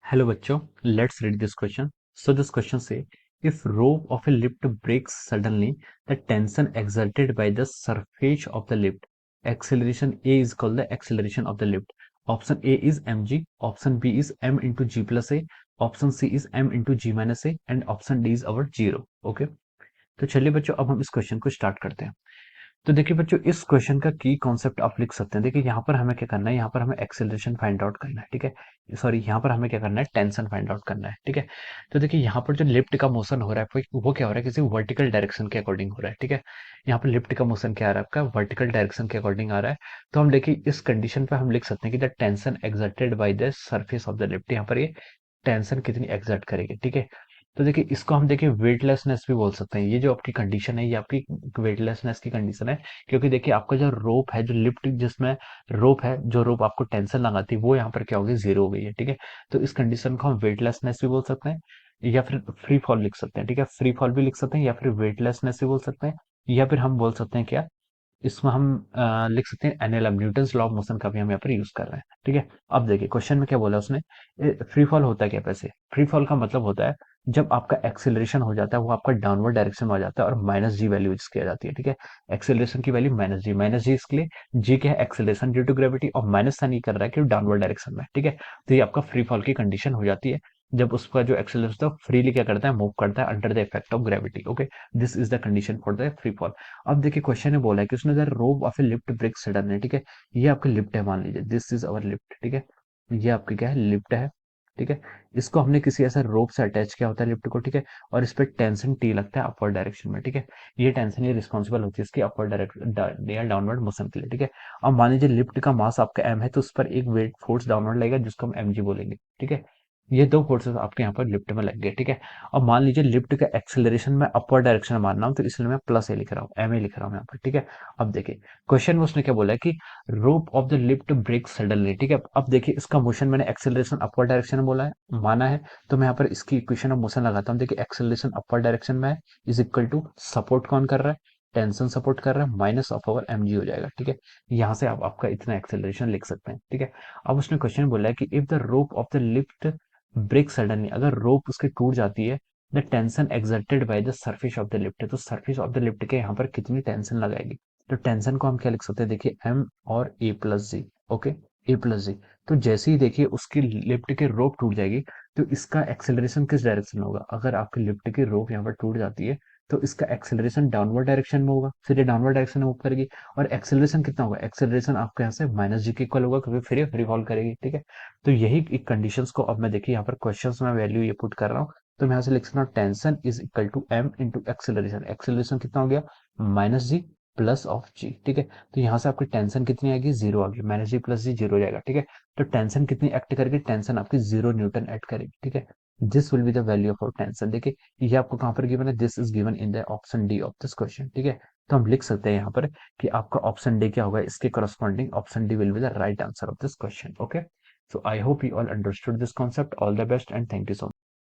Hello बच्चों, let's read this question. So this question say, if rope of a lift breaks suddenly, the tension exerted by the surface of the lift, acceleration A is called the acceleration of the lift. Option A is mg, option B is m into g plus a, option C is m into g minus a, and option D is our zero. Okay, तो चलिए बच्चों अब हम इस question को start करते हैं। तो देखिए बच्चों इस क्वेश्चन का की कॉन्सेप्ट आप लिख सकते हैं। देखिए यहाँ पर हमें क्या करना है, यहाँ पर हमें एक्सेलरेशन फाइंड आउट करना है, ठीक है। सॉरी, यहाँ पर हमें क्या करना है, टेंशन फाइंड आउट करना है, ठीक है। तो देखिए यहाँ पर जो लिफ्ट का मोशन हो रहा है वो क्या हो रहा है, किसी वर्टिकल डायरेक्शन के अकॉर्डिंग हो रहा है, ठीक है। यहाँ पर लिफ्ट का मोशन क्या आ रहा है, आपका वर्टिकल डायरेक्शन के अकॉर्डिंग आ रहा है। तो हम देखिए इस कंडीशन पे हम लिख सकते हैं कि the tension exerted by the surface of the lift, यहाँ पर ये टेंशन कितनी एक्सर्ट करेगी, ठीक है। तो देखिए इसको हम देखिए वेटलेसनेस भी बोल सकते हैं। ये जो आपकी कंडीशन है ये आपकी वेटलेसनेस की कंडीशन है, क्योंकि देखिए आपका जो रोप है, जो लिफ्ट जिसमें रोप है, जो रोप आपको टेंशन लगाती है वो यहाँ पर क्या हो गई, जीरो हो गई है, ठीक है। तो इस कंडीशन को हम वेटलेसनेस भी बोल सकते हैं या फिर फ्री फॉल लिख सकते हैं, ठीक है। फ्री फॉल भी लिख सकते हैं या फिर वेटलेसनेस भी बोल सकते हैं, या फिर हम बोल सकते हैं क्या, इसमें हम लिख सकते हैं NLM, Newton's law of motion का भी हम यहाँ पर यूज कर रहे हैं, ठीक है। अब देखिए क्वेश्चन में क्या बोला उसने, फ्री फॉल होता है क्या, पैसे फ्री फॉल का मतलब होता है जब आपका एक्सेलरेशन हो जाता है वो आपका डाउनवर्ड डायरेक्शन में आ जाता है और माइनस जी वैल्यू यूज किया जाती है, ठीक है। एक्सेलरेशन की वैल्यू माइनस जी इसके लिए, जी क्या है, एक्सेलरेशन ड्यू टू ग्रेविटी, और माइनस साइन ये कर रहा है कि डाउनवर्ड डायरेक्शन में, ठीक है। तो ये आपका फ्री फॉल की कंडीशन हो जाती है जब उसका जो एक्सेलरेशन है फ्रीली क्या करता है, मूव करता है under the effect of gravity. Okay, this is the condition for the free fall. अब देखिए क्वेश्चन में बोला है कि उसने the rope of a lift break sudden, ठीक है। ये आपकी लिफ्ट है, मान लीजिए दिस इज अवर लिफ्ट, ठीक है। ये आपकी क्या है, लिफ्ट है, ठीक है। इसको हमने किसी ऐसा रोप से अटैच किया होता है लिफ्ट को, ठीक है। और इस पे टेंशन टी लगता है अपवर्ड डायरेक्शन में, ठीक है। ये टेंशन ये रिस्पॉन्सिबल होती है इसकी अपवर्ड डायरेक्शन या डाउनवर्ड मोशन के लिए, ठीक है। अब मान लीजिए लिफ्ट का मास आपका एम है, तो उस पर एक वेट फोर्स डाउनवर्ड लगेगा जिसको हम एम जी बोलेंगे, ठीक है। ये दो फोर्सेस आपके यहाँ पर लिफ्ट में लगेंगे, ठीक है। अब मान लीजिए लिफ्ट का एक्सेलरेशन में अपवर्ड डायरेक्शन में मान रहा हूँ, तो इसलिए मैं प्लस ए लिख रहा हूँ, एम ए लिख रहा हूँ यहाँ पर, ठीक है। अब देखिए क्वेश्चन में उसने क्या बोला है कि rope of the lift break suddenly, ठीक है। अब देखिए इसका मोशन मैंने एक्सेलरेशन अपवर्ड डायरेक्शन में बोला है, माना है, तो मैं यहाँ पर इसकी इक्वेशन ऑफ मोशन लगाता हूँ। देखिए एक्सेलरेशन अपवर्ड डायरेक्शन में है, इज इक्वल टू सपोर्ट कौन कर रहा है, टेंशन सपोर्ट कर रहा है, minus of over M G हो जाएगा, ठीक है। यहाँ से आप आपका इतना एक्सेलरेशन लिख सकते हैं, ठीक है। अब उसने क्वेश्चन बोला है कि if the rope of the lift break suddenly, अगर रोप उसकी टूट जाती है, the tension exerted by the surface of the lift, तो सरफेस ऑफ द लिफ्ट के यहाँ पर कितनी टेंशन लगाएगी। तो टेंशन को हम क्या लिख सकते हैं, देखिए एम और ए प्लस जी, ओके, ए प्लस जी। तो जैसे ही देखिए उसकी लिफ्ट की रोप टूट जाएगी, तो इसका एक्सेलरेशन किस डायरेक्शन में होगा, अगर आपकी लिफ्ट की रोप यहाँ पर टूट जाती है तो इसका एक्सेलरेशन डाउनवर्ड डायरेक्शन में होगा, फिर ये डाउनवर्ड डायरेक्शन में मूव करेगी। और एक्सेलरेशन कितना होगा, एक्सेलरेशन आपके यहाँ से माइनस जी के इक्वल होगा, क्योंकि फिर ये फ्री फॉल करेगी, ठीक है। तो यही एक कंडीशंस को अब मैं देखिए यहाँ पर क्वेश्चंस में वैल्यू ये पुट कर रहा हूँ। तो मैं यहाँ से लिख सकता हूँ tension is equal to M into acceleration, acceleration कितना हो गया, minus G plus of G, ठीक है। तो यहाँ से आपकी टेंशन कितनी आएगी, जीरो आ गई, माइनस जी प्लस जी जीरो हो जाएगा, ठीक है। तो टेंशन कितनी एक्ट करेगी, टेंशन आपकी जीरो न्यूटन एक्ट करेगी, ठीक है। This will be the value of tension. देखिए ये आपको कहाँ पर गिवन है, this is given in the option D of this question, ठीक है। तो हम लिख सकते हैं यहाँ पर कि आपका ऑप्शन डी क्या होगा, इसके corresponding option D will be the right answer of this question, okay. So I hope you all understood this concept. All the best and thank you so much.